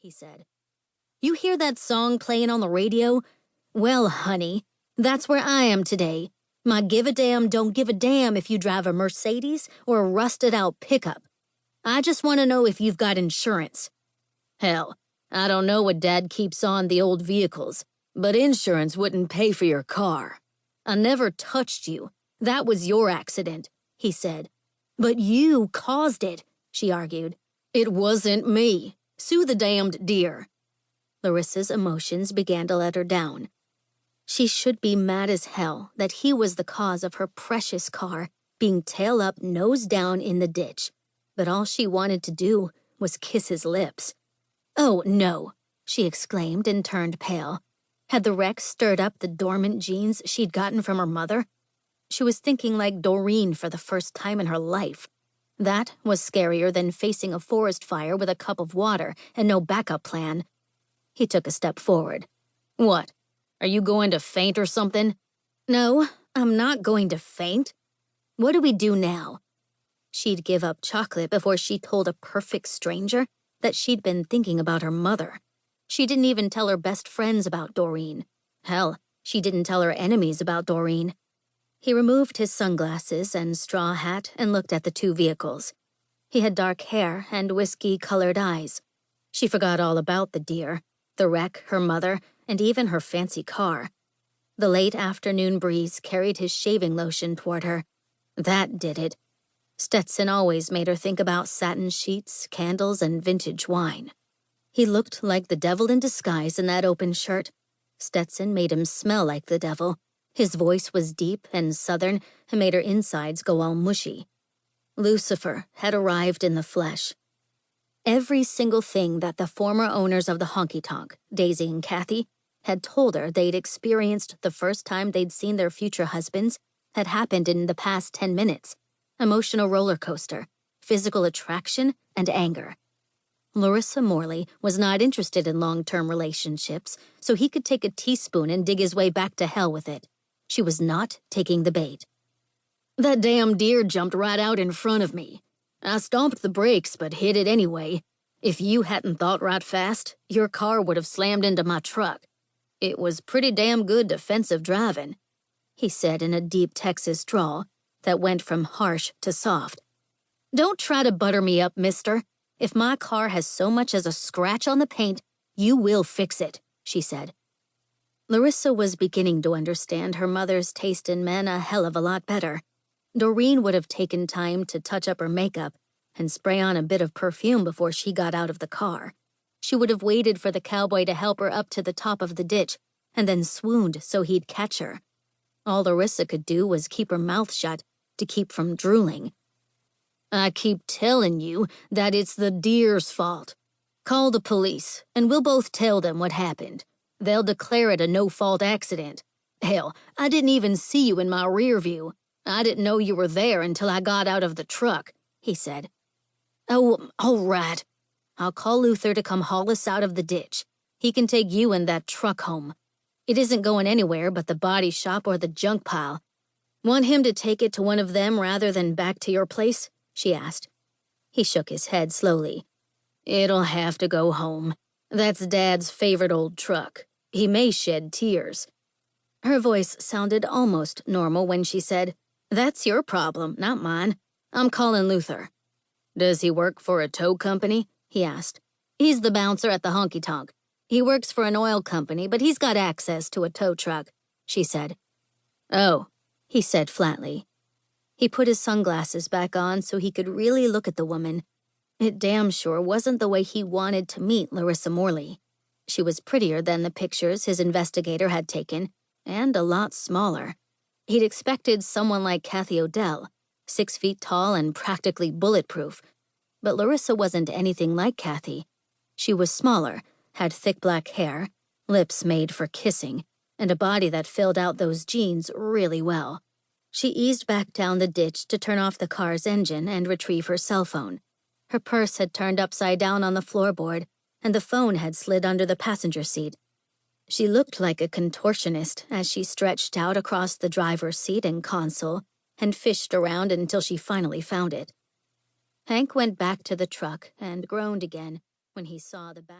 he said. "You hear that song playing on the radio? Well, honey, that's where I am today. My give a damn don't give a damn if you drive a Mercedes or a rusted-out pickup. I just want to know if you've got insurance. Hell, I don't know what Dad keeps on the old vehicles, but insurance wouldn't pay for your car. I never touched you. That was your accident," he said. "But you caused it," she argued. "It wasn't me. Sue the damned deer." Larissa's emotions began to let her down. She should be mad as hell that he was the cause of her precious car being tail up, nose down in the ditch. But all she wanted to do was kiss his lips. "Oh, no," she exclaimed and turned pale. Had the wreck stirred up the dormant genes she'd gotten from her mother? She was thinking like Doreen for the first time in her life. That was scarier than facing a forest fire with a cup of water and no backup plan. He took a step forward. "What? Are you going to faint or something?" "No, I'm not going to faint. What do we do now?" She'd give up chocolate before she told a perfect stranger that she'd been thinking about her mother. She didn't even tell her best friends about Doreen. Hell, she didn't tell her enemies about Doreen. He removed his sunglasses and straw hat and looked at the two vehicles. He had dark hair and whiskey-colored eyes. She forgot all about the deer, the wreck, her mother, and even her fancy car. The late afternoon breeze carried his shaving lotion toward her. That did it. Stetson always made her think about satin sheets, candles, and vintage wine. He looked like the devil in disguise in that open shirt. Stetson made him smell like the devil. His voice was deep and southern and made her insides go all mushy. Lucifer had arrived in the flesh. Every single thing that the former owners of the Honky Tonk, Daisy and Kathy, had told her they'd experienced the first time they'd seen their future husbands had happened in the past 10 minutes. Emotional roller coaster, physical attraction, and anger. Larissa Morley was not interested in long-term relationships, so he could take a teaspoon and dig his way back to hell with it. She was not taking the bait. "That damn deer jumped right out in front of me. I stomped the brakes but hit it anyway. If you hadn't thought right fast, your car would have slammed into my truck. It was pretty damn good defensive driving," he said in a deep Texas drawl that went from harsh to soft. "Don't try to butter me up, mister. If my car has so much as a scratch on the paint, you will fix it," she said. Larissa was beginning to understand her mother's taste in men a hell of a lot better. Doreen would have taken time to touch up her makeup and spray on a bit of perfume before she got out of the car. She would have waited for the cowboy to help her up to the top of the ditch and then swooned so he'd catch her. All Larissa could do was keep her mouth shut to keep from drooling. "I keep telling you that it's the deer's fault. Call the police, and we'll both tell them what happened. They'll declare it a no-fault accident. Hell, I didn't even see you in my rear view. I didn't know you were there until I got out of the truck," he said. "Oh, all right. I'll call Luther to come haul us out of the ditch. He can take you and that truck home. It isn't going anywhere but the body shop or the junk pile. Want him to take it to one of them rather than back to your place?" she asked. He shook his head slowly. "It'll have to go home. That's Dad's favorite old truck. He may shed tears." Her voice sounded almost normal when she said, "That's your problem, not mine. I'm calling Luther." "Does he work for a tow company?" he asked. "He's the bouncer at the Honky Tonk. He works for an oil company, but he's got access to a tow truck," she said. "Oh," he said flatly. He put his sunglasses back on so he could really look at the woman. It damn sure wasn't the way he wanted to meet Larissa Morley. She was prettier than the pictures his investigator had taken, and a lot smaller. He'd expected someone like Kathy Odell, 6 feet tall and practically bulletproof. But Larissa wasn't anything like Kathy. She was smaller, had thick black hair, lips made for kissing, and a body that filled out those jeans really well. She eased back down the ditch to turn off the car's engine and retrieve her cell phone. Her purse had turned upside down on the floorboard, and the phone had slid under the passenger seat. She looked like a contortionist as she stretched out across the driver's seat and console and fished around until she finally found it. Hank went back to the truck and groaned again when he saw the bash.